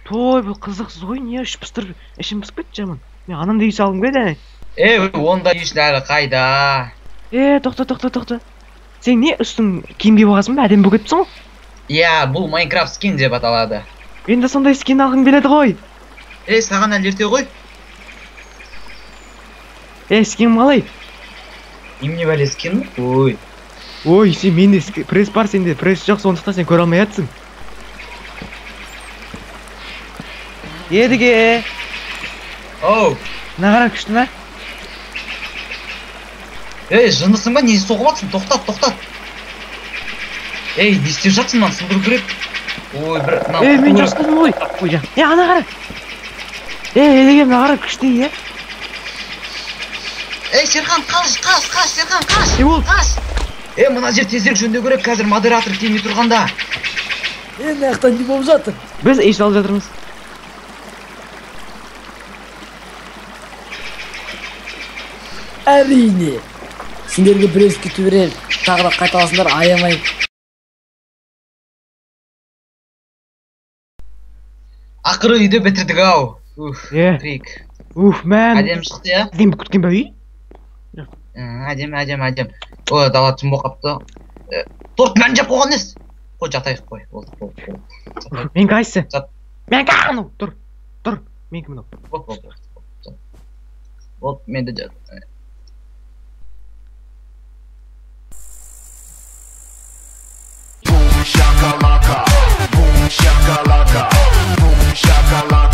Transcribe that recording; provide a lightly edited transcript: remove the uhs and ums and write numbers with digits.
той бұл қызықсыз ғой, не ішіп пыстырып ішім пысып кетті жаман. Мен анам дей салғым келді. Онда ешнәрі қайда? Тоқта. Сен не үстің киім киіп алғансың ба? Әдемі болып кетіпсің ғой. Иә, бұл Майнкрафт скин деп аталады. Мен де сондай скин алғым келеді ғой. Саған әлі ерте ғой? Скин қалай? Немене бәле скин? Ой, сен менде пресс бар, сенде пресс жоқ, сондықтан сен көре алмай жатсың. Едіге. Нағара күшті ма? Жындысың ба? Не соғып атсың? Тоқтат. Не істеп жатсың, маған сындыру керек. Мен жасадым ғой. Ана қара. Едіге, мына қара күшті, Серхан, қаш, Серхан, қаш. Қаш. Мына жер тезірек жөндеу керек, қазір модератор келмей тұрғанда. Наяқтан не болып жатыр? Біз еш алып жатырмыз. Әрине. Сендерге біреу кету берер, тағы да қайталасыңдар, аямай. Ақыры үйді бітірдік ау. Крик. Мән. Әдем шықты, я? Әдем күткен бә үй? Әдем. Дала түн боқапты. Торт мән жап қоған нес? Қой, жатайық, қой. Мен қайсы? Мен қағыну. Тұр. Мен кім ұнау? Менді жат. Boom shakalaka, boom shakalaka, boom shakalaka.